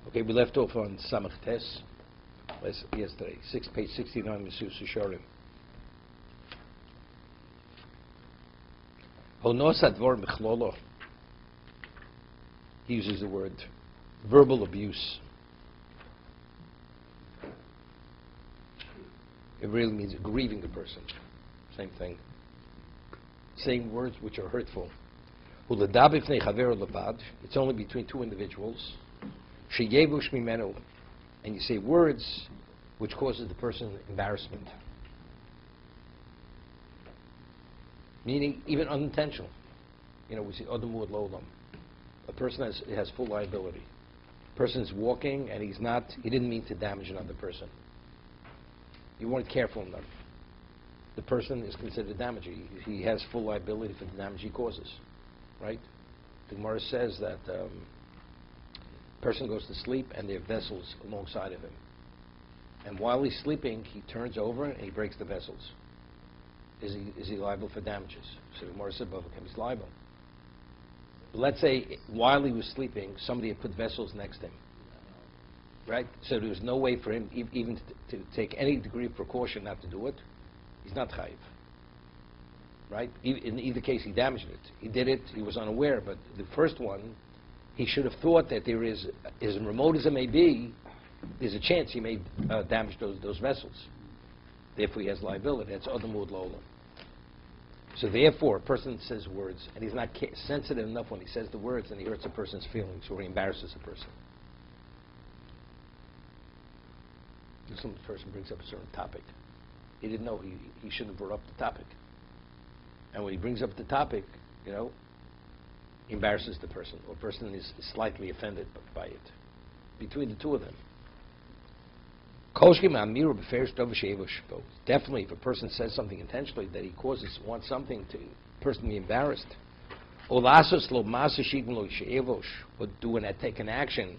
Okay, we left off on Samach Tes yesterday, page 69, Mesus Shishorim. Honos advor mechlolo. He uses the word verbal abuse. It really means grieving a person. Same thing. Saying words which are hurtful. It's only between two individuals. And you say words which causes the person embarrassment. Meaning even unintentional. We say Adamud Lolam. A person has full liability. A person is walking and he didn't mean to damage another person. You weren't careful enough. The person is considered damaging. He has full liability for the damage he causes. Right? The Gemara says that a person goes to sleep and there are vessels alongside of him. And while he's sleeping, he turns over and he breaks the vessels. Is he liable for damages? So the Gemara said, he's liable. But let's say while he was sleeping, somebody had put vessels next to him. Right? So there was no way for him even to take any degree of precaution not to do it. He's not chayiv. Right? In either case, he damaged it. He did it, he was unaware, but the first one, he should have thought that there is, as remote as it may be, there's a chance he may damage those vessels. Therefore, he has liability. That's Adamud Lola. So therefore, a person says words, and he's not sensitive enough when he says the words, and he hurts a person's feelings, or he embarrasses a person. Some person brings up a certain topic. He didn't know he shouldn't have brought up the topic. And when he brings up the topic, he embarrasses the person, or the person is slightly offended by it. Between the two of them. Definitely, if a person says something intentionally that he wants something to person to be embarrassed, or do and take an action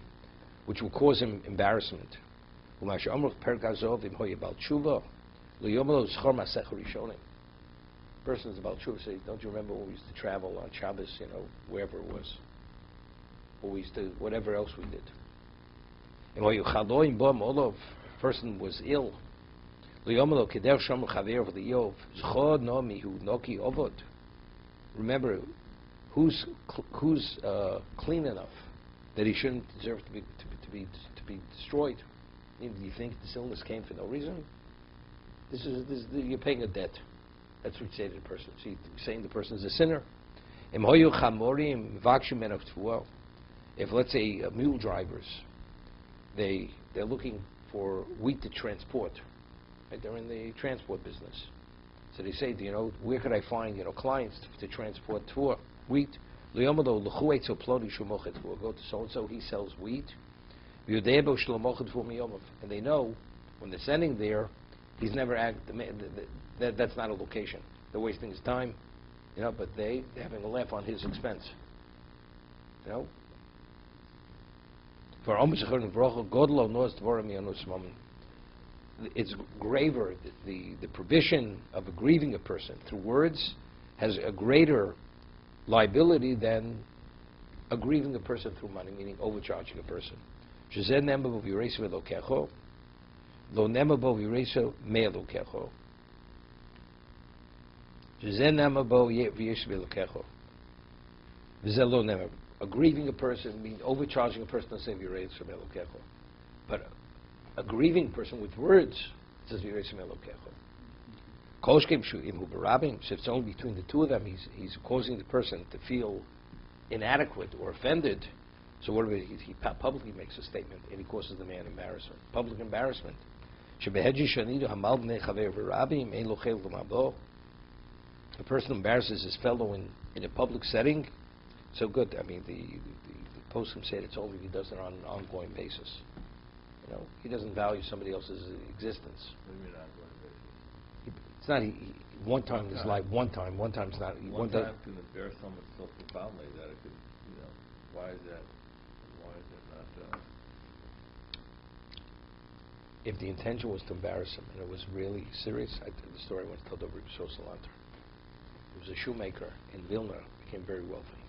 which will cause him embarrassment. Person is about tshuva, say, don't you remember when we used to travel on Shabbos, wherever it was? Or we used to, whatever else we did. And when a person was ill, remember, who's clean enough that he shouldn't deserve to be destroyed? Do you think this illness came for no reason? You're paying a debt. That's what you say to the person. So you're saying the person is a sinner. If, let's say, mule drivers, they're looking for wheat to transport. Right? They're in the transport business. So they say, where could I find clients to transport wheat? Go to so-and-so, he sells wheat. And they know when they're sending there, he's never that's not a location. They're wasting his time, but they're having a laugh on his expense. It's graver. The provision of aggrieving a person through words has a greater liability than aggrieving a person through money, meaning overcharging a person. Lo nema bo vireso melo kecho. Jezen nema bo v'yesh velokecho. V'zel lo nema. Aggrieving a person means overcharging a person to say vireso melo kecho. But a grieving person with words says vireso melo kecho. Koshkem shuim hu barabim. So if it's only between the two of them, he's causing the person to feel inadequate or offended. So what he publicly makes a statement and he causes the man embarrassment, public embarrassment. A person embarrasses his fellow in a public setting, so good. I mean, the postscript said it's only if he does it on an ongoing basis. He doesn't value somebody else's existence. It's not one time in his life. One time's not. One time can embarrass someone so profoundly that it could. Why is that? Why is it not? If the intention was to embarrass him and it was really serious, the story I once told over Sosalanter. There was a shoemaker in Vilna, became very wealthy.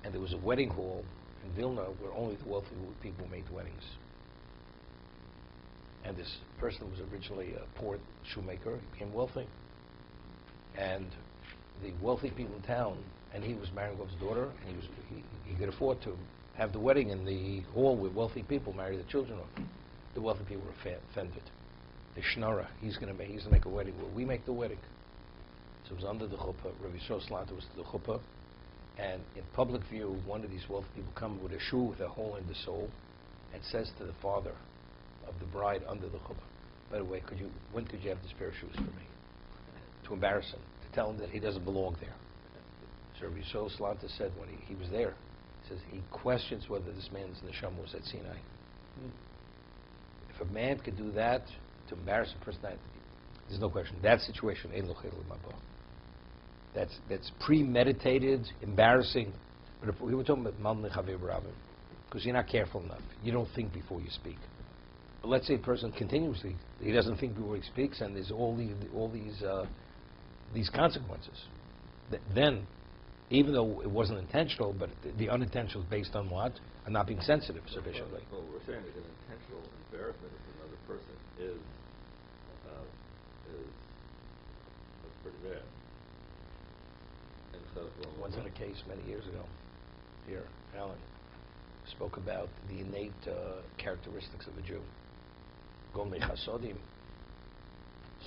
And there was a wedding hall in Vilna where only the wealthy people made weddings. And this person was originally a poor shoemaker, he became wealthy. And the wealthy people in town, and he was Marengov's daughter, and he could afford to have the wedding in the hall where wealthy people marry their children off. The wealthy people were offended. The Schnorrer, he's going to make a wedding where we make the wedding. So it was under the chuppah. Rabbi Yisrael Slanta was to the chuppah, and in public view, one of these wealthy people comes with a shoe with a hole in the sole, and says to the father of the bride under the chuppah, by the way, when could you have this pair of shoes for me? To embarrass him, to tell him that he doesn't belong there. So Rabbi Yisrael Slanta said when he was there, he says he questions whether this man's neshama was at Sinai. If a man could do that to embarrass a person, there's no question. That situation, ein lo chilul mabo. That's premeditated, embarrassing. But if we were talking about mal nechaver b'ravim, because you're not careful enough. You don't think before you speak. But let's say a person continuously, he doesn't think before he speaks, and there's all these consequences. Then, even though it wasn't intentional, but the unintentional is based on what? On not being sensitive sufficiently. Well, we're saying that an intentional embarrassment of another person is pretty bad. And so, Once in a case many years ago, here, Alan spoke about the innate characteristics of a Jew. Golmei Chasodim.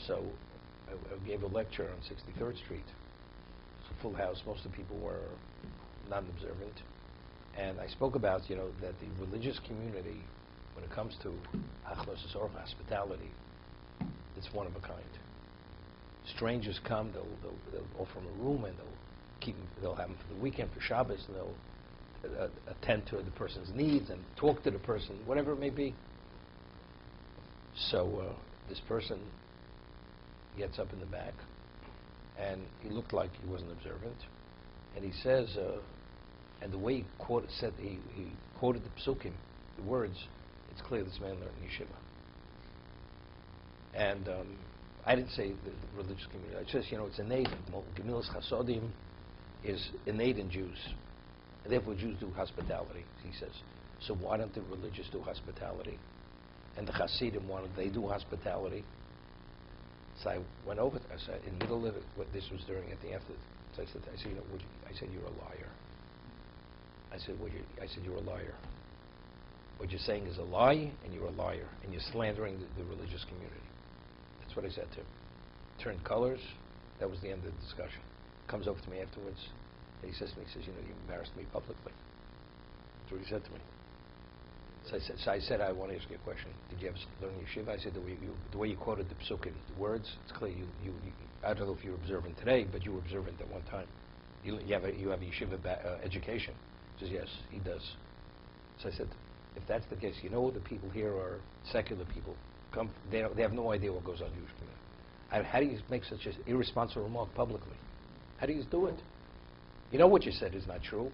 So I gave a lecture on 63rd Street. It's a full house. Most of the people were non-observant. And I spoke about, that the religious community, when it comes to achnos or hospitality, it's one of a kind. Strangers come, they'll offer them a room, and they'll have them for the weekend, for Shabbos, and they'll attend to the person's needs and talk to the person, whatever it may be. So this person gets up in the back, and he looked like he wasn't observant, and he says, and the way he quoted the psukim, the words, it's clear this man learned in yeshiva. And I didn't say the religious community. I just, it's innate. Gemilas Chasodim is innate in Jews. And therefore Jews do hospitality, he says. So why don't the religious do hospitality? And the Hasidim, why don't they do hospitality? So I went over, I said, in the middle of it, this was during at the after. So I said, you're a liar. I said, you're a liar. What you're saying is a lie, and you're a liar, and you're slandering the religious community. That's what I said to him. Turned colors. That was the end of the discussion. Comes over to me afterwards, and he says to me, you embarrassed me publicly. That's what he said to me. So I said, I want to ask you a question. Did you ever learn yeshiva? I said, the way you quoted the psukim, the words, it's clear. I don't know if you're observant today, but you were observant at one time. You have a yeshiva education. He says, yes, he does. So I said, if that's the case, the people here are secular people. They have no idea what goes on in Jewish community. How do you make such an irresponsible remark publicly? How do you do it? You know what you said is not true.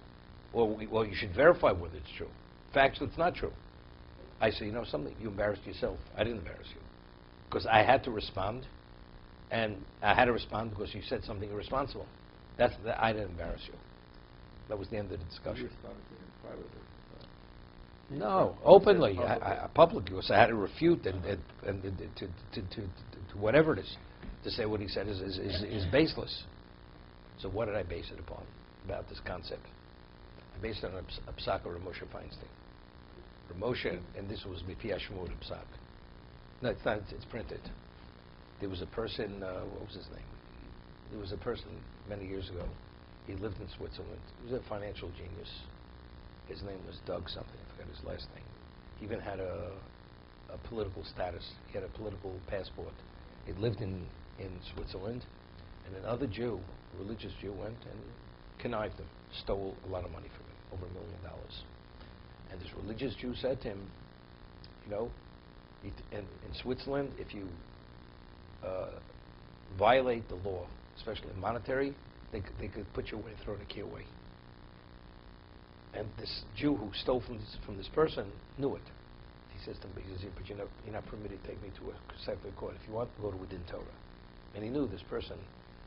Well, you should verify whether it's true. Factually, it's not true. I say, something, you embarrassed yourself. I didn't embarrass you. Because I had to respond, and I had to respond because you said something irresponsible. I didn't embarrass you. That was the end of the discussion. You responded to him privately. No, openly, publicly, because I had to refute and to whatever it is, to say what he said is baseless. So what did I base it upon about this concept? I based it on a psak of Moshe Feinstein. Moshe, and this was Mipi Hashmud Psak. No, it's not. It's printed. There was a person. What was his name? There was a person many years ago. He lived in Switzerland. He was a financial genius. His name was Doug something. I forgot his last name. He even had a political status. He had a political passport. He lived in Switzerland, and another Jew, a religious Jew, went and connived him, stole a lot of money from him, over $1 million. And this religious Jew said to him, in Switzerland, if you violate the law, especially monetary, they could put you away, throw the key away. And this Jew who stole from this person knew it. He says to him, but you're not permitted to take me to a secular court. If you want, go to within Torah. And he knew this person,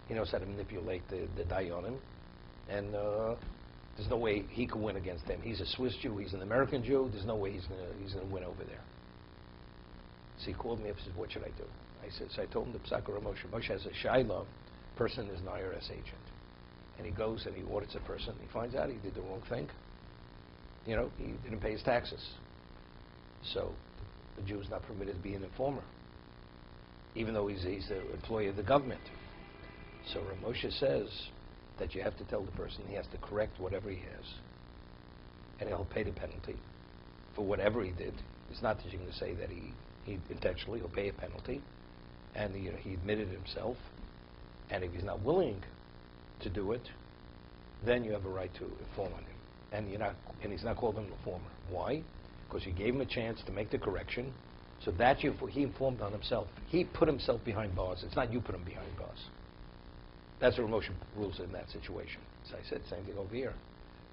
he knows how to manipulate the dayanim, and There's no way he can win against them. He's a Swiss Jew. He's an American Jew. There's no way he's gonna win over there. So he called me up and said, what should I do? So I told him the Psak of Moshe. Moshe has a Shiloh. Person is an IRS agent. And he goes and he audits a person. He finds out he did the wrong thing. You know, he didn't pay his taxes. So the Jew is not permitted to be an informer, even though he's the employee of the government. So Moshe says that you have to tell the person he has to correct whatever he has, and he'll pay the penalty for whatever he did. It's not that you're going to say that he intentionally, he'll pay a penalty, and he admitted himself, and if he's not willing to do it, then you have a right to inform on him, and he's not called an informer. Why? Because you gave him a chance to make the correction, so that he informed on himself. He put himself behind bars. It's not you put him behind bars. That's what Moshe rules in that situation. So I said, same thing over here.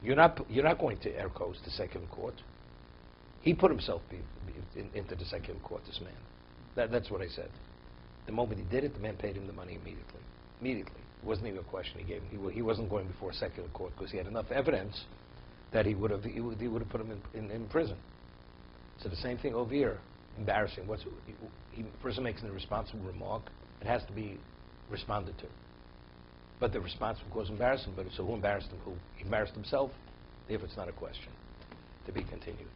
You're not going to Erkos, the secular court. He put himself into the secular court, this man. That's what I said. The moment he did it, the man paid him the money immediately. Immediately. It wasn't even a question he gave him. He wasn't going before a secular court because he had enough evidence that he would have put him in prison. So the same thing over here. Embarrassing. Person makes an irresponsible remark. It has to be responded to. But the response will cause embarrassment. So who embarrassed him? Who? He embarrassed himself. Therefore, it's not a question. To be continued.